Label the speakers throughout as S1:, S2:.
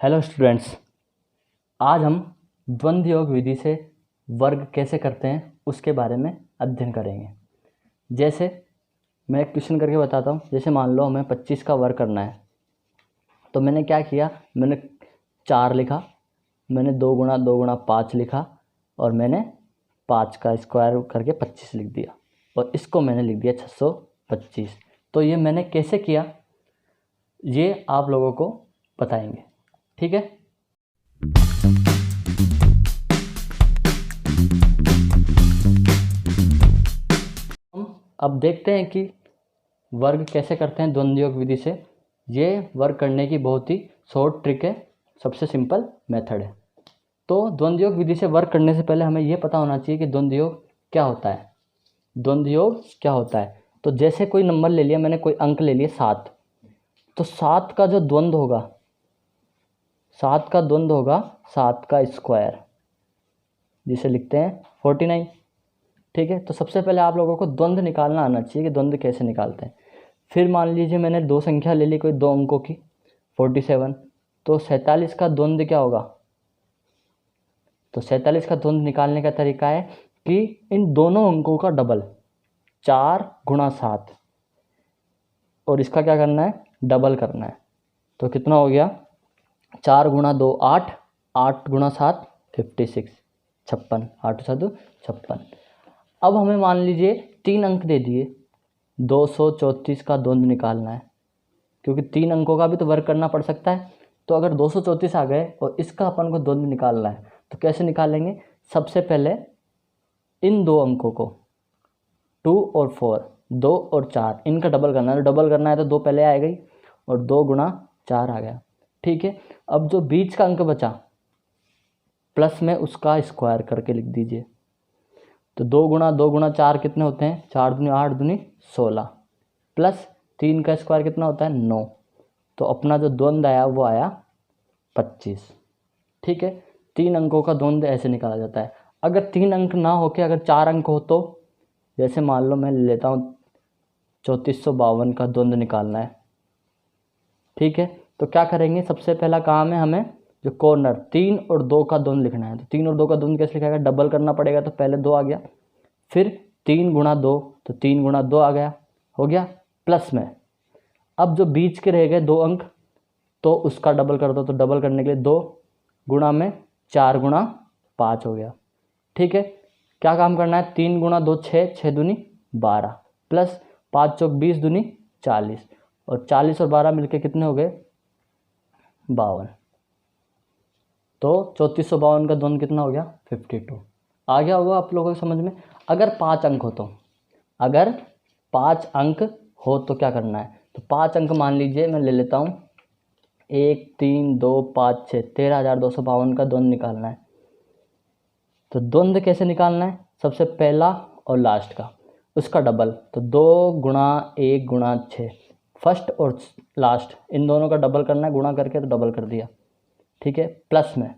S1: Hello students, आज हम द्वंद्व योग विधि से वर्ग कैसे करते हैं उसके बारे में अध्ययन करेंगे। जैसे मैं एक क्वेश्चन करके बताता हूँ। जैसे मान लो हमें 25 का वर्ग करना है, तो मैंने क्या किया, मैंने 4 लिखा, मैंने 2 गुणा 2 गुणा 5 लिखा और मैंने 5 का स्क्वायर करके 25 लिख दिया और इसको मैंने लिख दिया 625। तो ये मैंने कैसे किया ये आप लोगों को बताएंगे, ठीक है। हम अब देखते हैं कि वर्ग कैसे करते हैं द्वंद्व योग विधि से। ये वर्ग करने की बहुत ही शॉर्ट ट्रिक है, सबसे सिंपल मेथड है। तो द्वंद्व योग विधि से वर्ग करने से पहले हमें ये पता होना चाहिए कि द्वंद्व योग क्या होता है। द्वंद्व योग क्या होता है, तो जैसे कोई नंबर ले लिया, मैंने कोई अंक ले लिया 7, तो 7 का जो द्वंद्व होगा, 7 का द्वंद्व होगा 7 का स्क्वायर, जिसे लिखते हैं 49, ठीक है। तो सबसे पहले आप लोगों को द्वंद्व निकालना आना चाहिए कि द्वंद्व कैसे निकालते हैं। फिर मान लीजिए मैंने 2 संख्या ले ली, कोई 2 अंकों की 47, तो 47 का द्वंद्व क्या होगा। तो 47 का द्वंद्व निकालने का तरीका है कि इन दोनों अंकों का डबल 4 गुणा 7 और इसका क्या करना है, डबल करना है। तो कितना हो गया, 4 गुणा 2 8, 8 गुणा 7 56, 56, 8 7 56। अब हमें मान लीजिए 3 अंक दे दिए, 234 का द्वंद्व निकालना है, क्योंकि 3 अंकों का भी तो वर्ग करना पड़ सकता है। तो अगर 234 आ गए और इसका अपन को द्वंद्व निकालना है तो कैसे निकालेंगे। सबसे पहले इन 2 अंकों को 2 और 4, 2 और 4 इनका डबल करना है। तो डबल करना है तो 2 पहले आएगा ही और 2 गुणा 4 आ गया, ठीक है। अब जो बीच का अंक बचा प्लस में उसका स्क्वायर करके लिख दीजिए। तो 2 गुणा 2 गुणा 4 कितने होते हैं, 4 दूनी 8 दूनी 16, प्लस 3 का स्क्वायर कितना होता है 9। तो अपना जो द्वंद्व आया वो आया 25, ठीक है। 3 अंकों का द्वंद्व ऐसे निकाला जाता है। अगर 3 अंक ना हो के अगर 4 अंक हो तो, जैसे मान लो मैं लेता हूँ 3452 का द्वंद्व निकालना है, ठीक है। तो क्या करेंगे, सबसे पहला काम है हमें जो कॉर्नर 3 और 2 का द्वंद्व लिखना है। तो 3 और 2 का द्वंद्व कैसे लिखा जाएगा, डबल करना पड़ेगा। तो पहले 2 आ गया, फिर 3 गुणा 2, तो 3 गुणा 2 आ गया, हो गया, प्लस में अब जो बीच के रह गए 2 अंक तो उसका डबल कर दो। तो डबल करने के लिए 2 गुणा में 4 गुणा 5 हो गया, ठीक है। क्या काम करना है, 3 गुणा 2 6, 6 दूनी 12, प्लस 5 चौक 20 दूनी 40 और 40 और 12 मिलके कितने हो गए 52। तो 3452 का द्वंद्व कितना हो गया 52। आ गया होगा आप लोगों को समझ में। अगर 5 अंक हो तो, अगर 5 अंक हो तो क्या करना है, तो 5 अंक मान लीजिए मैं ले लेता हूँ 1 3 2 5 6, 13252 का द्वंद्व निकालना है। तो द्वंद्व कैसे निकालना है, सबसे पहला और लास्ट का उसका डबल। तो 2 गुणा 1 गुणा 6, फर्स्ट और लास्ट इन दोनों का डबल करना है, गुणा करके तो डबल कर दिया, ठीक है। प्लस में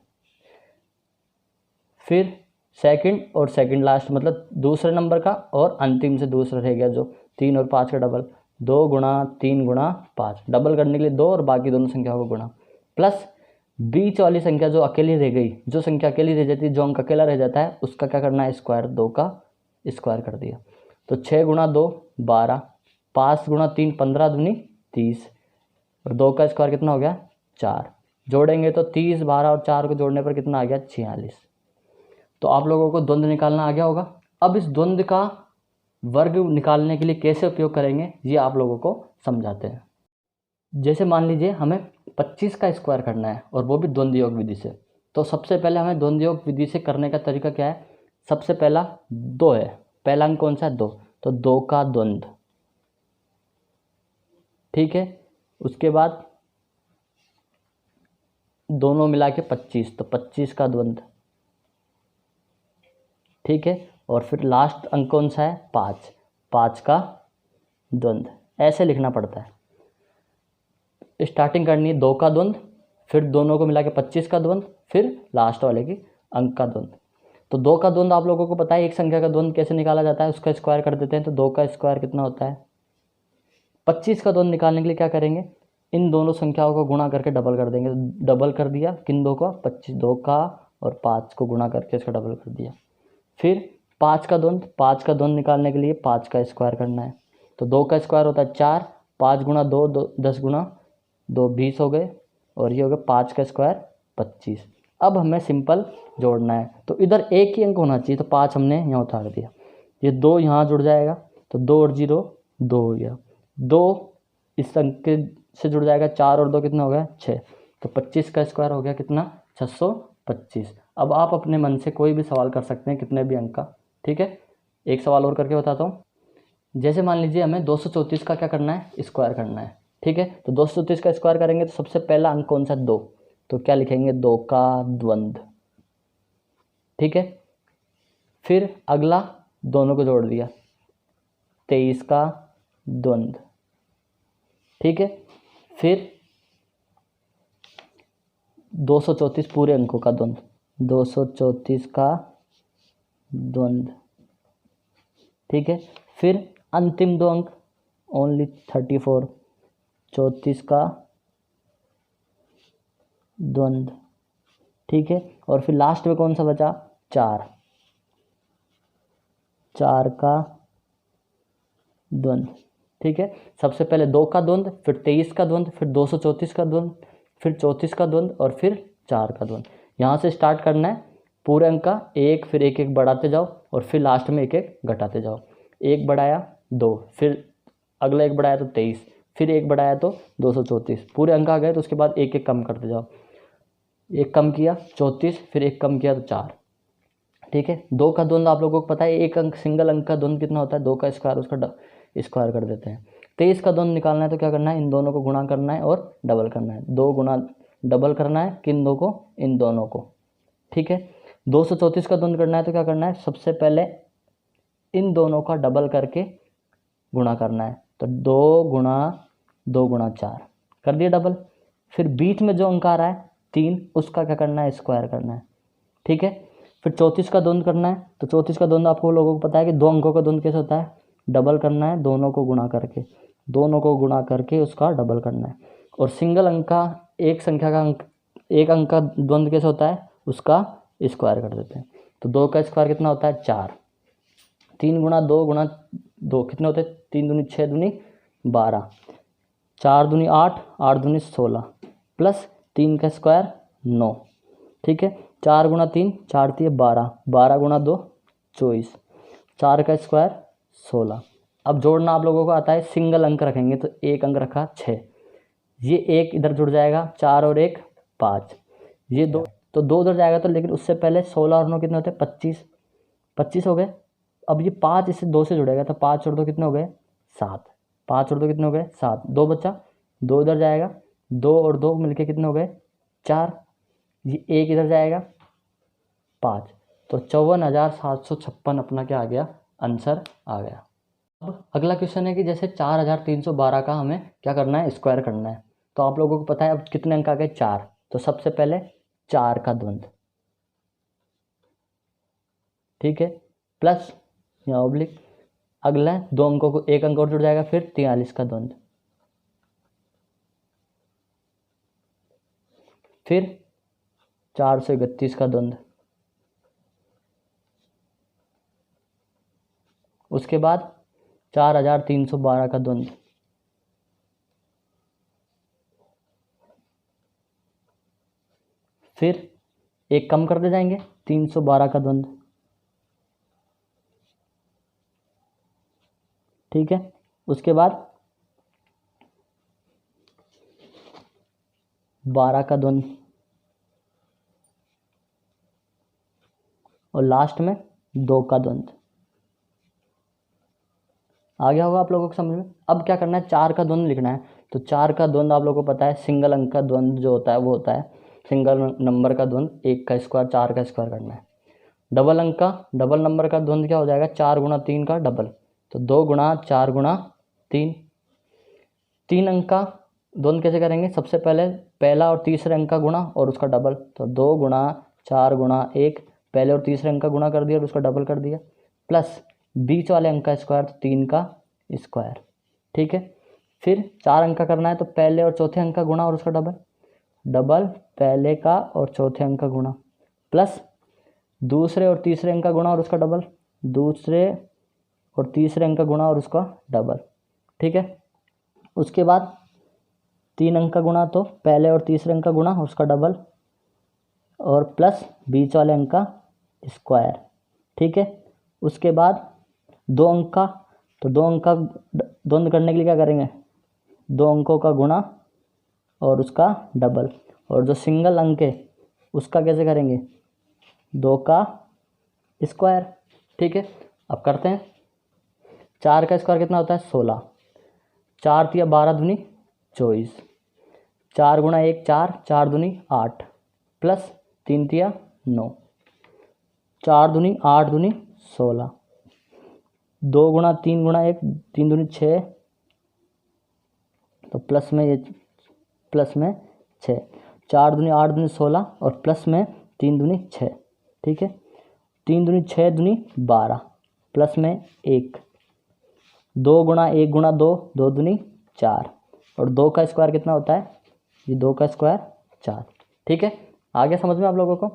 S1: फिर सेकंड और सेकंड लास्ट मतलब दूसरे नंबर का और अंतिम से दूसरा रह गया जो 3 और 5 का डबल, 2 गुणा 3 गुणा 5, डबल करने के लिए 2 और बाकी दोनों संख्याओं को गुणा, प्लस बीच वाली संख्या जो अकेली रह गई, जो संख्या अकेली रह जाती है, जो अंक अकेला रह जाता है उसका क्या करना है, स्क्वायर, 2 का स्क्वायर कर दिया। तो 6 गुणा 2 12, 5 गुणा 3 15 दूनी 30 और 2 का स्क्वायर कितना हो गया 4। जोड़ेंगे तो 30, 12 और 4 को जोड़ने पर कितना आ गया 46। तो आप लोगों को द्वंद्व निकालना आ गया होगा। अब इस द्वंद्व का वर्ग निकालने के लिए कैसे उपयोग करेंगे ये आप लोगों को समझाते हैं। जैसे मान लीजिए हमें 25 का स्क्वायर करना है और वो भी द्वंद्व योग विधि से। तो सबसे पहले हमें द्वंद्व योग विधि से करने का तरीका क्या है, सबसे पहला 2 है, पहला अंक कौन सा है 2, तो 2 का द्वंद्व, ठीक है। उसके बाद दोनों मिला के 25, तो 25 का द्वंद्व, ठीक है। और फिर लास्ट अंक कौन सा है 5, 5 का द्वंद्व, ऐसे लिखना पड़ता है। स्टार्टिंग करनी है 2 का द्वंद्व, फिर दोनों को मिला के 25 का द्वंद्व, फिर लास्ट वाले की अंक का द्वंद्व। तो 2 का द्वंद्व आप लोगों को पता है, एक संख्या का द्वंद्व कैसे निकाला जाता है, उसका स्क्वायर कर देते हैं। तो 2 का स्क्वायर कितना होता है, 25 का द्वंद्व निकालने के लिए क्या करेंगे, इन दोनों संख्याओं को गुणा करके डबल कर देंगे। डबल कर दिया किन दो का, 25 दो का, और 5 को गुणा करके इसका डबल कर दिया। फिर 5 का द्वंद्व निकालने के लिए 5 का स्क्वायर करना है। तो 2 का स्क्वायर होता है 4, 5 गुणा 2 10 गुणा 2 20 हो गए, और ये हो गया 5 का स्क्वायर 25। अब हमें सिंपल जोड़ना है, तो इधर एक ही अंक होना चाहिए, तो 5 हमने यहाँ उतार दिया। ये 2 यहाँ जुड़ जाएगा, तो 2 और 0 2 हो गया। 2 इस अंक से जुड़ जाएगा, 4 और 2 कितना हो गया 6, तो 25 का स्क्वायर हो गया कितना 625। अब आप अपने मन से कोई भी सवाल कर सकते हैं कितने भी अंक का। ठीक है, एक सवाल और करके बताता हूँ। जैसे मान लीजिए हमें 234 का क्या करना है, स्क्वायर करना है। ठीक है, तो 234 का स्क्वायर करेंगे तो सबसे पहला अंक कौन सा, 2, तो क्या लिखेंगे 2 का द्वंद्व। ठीक है, फिर अगला दोनों को जोड़ दिया, 23 का द्वंद्व। ठीक है, फिर 234 पूरे अंकों का द्वंद्व, 234 का द्वंद्व। ठीक है, फिर अंतिम दो अंक ओनली 34, 34 का द्वंद्व। ठीक है, और फिर लास्ट में कौन सा बचा, 4, 4 का द्वंद्व। ठीक है, सबसे पहले 2 का द्वंद्व, फिर 23 का द्वंद्व, फिर 234 का द्वंद्व, फिर 34 का द्वंद्व, और फिर 4 का द्वंद्व। यहाँ से स्टार्ट करना है पूरे अंक का, एक फिर एक एक बढ़ाते जाओ, और फिर लास्ट में एक एक घटाते जाओ। एक बढ़ाया 2, फिर अगला एक बढ़ाया तो 23, फिर एक बढ़ाया तो 234, पूरे अंक आ गए, तो उसके बाद एक एक कम करते जाओ। एक कम किया 34, फिर एक कम किया तो 4। ठीक है, 2 का द्वंद्व आप लोगों को पता है, एक अंक सिंगल अंक का द्वंद्व कितना होता है, 2 का स्क्वायर, उसका स्क्वायर कर देते हैं। 23 का द्वंद्व निकालना है तो क्या करना है, इन दोनों को गुणा करना है और डबल करना है। 2 गुणा डबल करना है किन दो को, इन दोनों को। ठीक है, 234 का द्वंद्व करना है तो क्या करना है, सबसे पहले इन दोनों का डबल करके गुणा करना है। तो 2 गुणा 4 कर दिया डबल। फिर बीच में जो अंक आ रहा है 3, उसका क्या करना है, स्क्वायर करना है। ठीक है, फिर 34 का द्वंद्व करना है, तो 34 का द्वंद्व आपको लोगों को पता है कि 2 अंकों का द्वंद्व कैसे होता है, डबल करना है, दोनों को गुणा करके उसका डबल करना है। और सिंगल अंक का, एक संख्या का अंक, एक अंक का द्वंद्व कैसे होता है, उसका स्क्वायर कर देते हैं। तो 2 का स्क्वायर कितना होता है 4, 3 गुणा 2 कितने होते हैं, 3 दूनी 6 दूनी 12, 4 दूनी 8, 8 दूनी 16, प्लस 3 का स्क्वायर 9। ठीक है, 4 गुणा 3 4 3 12, 12 गुणा 2 24, 4 का स्क्वायर 16। अब जोड़ना आप लोगों को आता है, सिंगल अंक रखेंगे तो एक अंक रखा 6, ये एक इधर जुड़ जाएगा, 4 और 1 5, ये 2, तो 2 उधर जाएगा, तो लेकिन उससे पहले 16 और 9 कितने होते हैं 25, 25 हो गए। अब ये 5 इससे 2 से जुड़ेगा, तो 5 और 2 कितने हो गए 7, 5 और 2 कितने हो गए 7, 2 बचा, 2 इधर जाएगा, 2 और 2 मिलके कितने हो गए 4, ये एक इधर जाएगा 5, तो 54,756 अपना क्या आ गया, आंसर आ गया। अब अगला क्वेश्चन है कि जैसे 4312 का हमें क्या करना है, स्क्वायर करना है। तो आप लोगों को पता है अब कितने अंक आ गए 4, तो सबसे पहले 4 का द्वंद्व। ठीक है, प्लस या ऑब्लिक, अगला 2 अंकों को, एक अंक और जुड़ जाएगा, फिर 43 का द्वंद्व, फिर 431 का द्वंद्व, उसके बाद 4312 का द्वंद्व, फिर एक कम करते जाएंगे 312 का द्वंद्व। ठीक है, उसके बाद 12 का द्वंद्व, और लास्ट में 2 का द्वंद्व। आ गया होगा आप लोगों को समझ में। अब क्या करना है, 4 का द्वंद्व लिखना है। तो 4 का द्वंद्व आप लोगों को पता है, सिंगल अंक का द्वंद्व जो होता है वो होता है सिंगल नंबर का द्वंद्व, 1 का स्क्वायर 4 का स्क्वायर करना है। डबल अंक का, डबल नंबर का द्वंद्व क्या हो जाएगा, 4 गुणा 3 का डबल, तो 2 गुणा 4 गुणा 3। 3 अंक का द्वंद्व कैसे करेंगे, सबसे पहले पहला और तीसरे अंक का गुणा और उसका डबल, तो 2 गुणा 4 गुणा 1, पहले और तीसरे अंक का गुणा कर दिया और उसका डबल कर दिया, प्लस बीच वाले अंक का स्क्वायर, तो 3 का स्क्वायर। ठीक है, फिर 4 अंक का करना है तो पहले और चौथे अंक का गुणा और उसका डबल, डबल पहले का और चौथे अंक का गुणा, प्लस दूसरे और तीसरे अंक का गुणा और उसका डबल, दूसरे और तीसरे अंक का गुणा और उसका डबल। ठीक है, उसके बाद 3 अंक का गुणा तो पहले और तीसरे अंक का गुणा और उसका डबल, और प्लस बीच वाले अंक का स्क्वायर। ठीक है, उसके बाद 2 अंक का, तो 2 अंक का द्वंद्व करने के लिए क्या करेंगे, 2 अंकों का गुणा और उसका डबल, और जो सिंगल अंक है उसका कैसे करेंगे, 2 का स्क्वायर। ठीक है, अब करते हैं। 4 का स्क्वायर कितना होता है, 16, 4 तिया 12 दूनी 24, 4 गुणा 1 4, 4 दूनी 8, प्लस 3 तिया 9, 4 दूनी 8 दूनी 16, 2 गुणा 3 गुणा 1, 3 दूनी 6, तो प्लस में 6, 4 दूनी 8 दूनी 16 और प्लस में 3 दूनी 6। ठीक है, 3 दूनी 6 दूनी 12, प्लस में 1, 2 गुणा 1 गुणा 2, 2 दूनी 4, और 2 का स्क्वायर कितना होता है, ये 2 का स्क्वायर 4। ठीक है, आ गया समझ में आप लोगों को।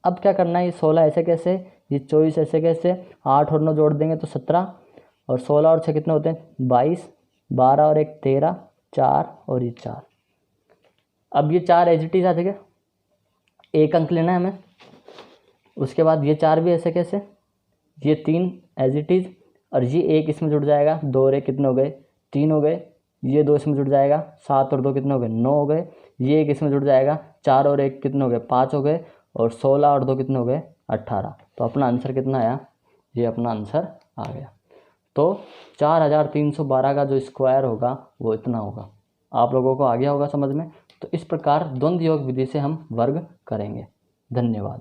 S1: अब क्या करना है, ये 16 ऐसे कैसे, ये 24 ऐसे कैसे, 8 और 9 जोड़ देंगे तो 17, और 16 और 6 कितने होते हैं 22, 12 और 1 13, 4 और ये 4। अब ये 4 एज इट इज आ जाएगा, 1 अंक लेना है हमें। उसके बाद ये 4 भी ऐसे कैसे, ये 3 एज इट इज, और ये 1 इसमें जुड़ जाएगा, 2 और 1 कितने हो गए 3 हो गए, ये 2 इसमें जुड़ जाएगा, 7 और 2 कितने हो गए 9 हो गए, ये 1 इसमें जुड़ जाएगा, 4 और 1 कितने हो गए 5 हो गए, और 16 और 2 कितने हो गए 18। तो अपना आंसर कितना आया, ये अपना आंसर आ गया। तो 4312 का जो स्क्वायर होगा वो इतना होगा। आप लोगों को आ गया होगा समझ में। तो इस प्रकार द्वंद्व योग विधि से हम वर्ग करेंगे। धन्यवाद।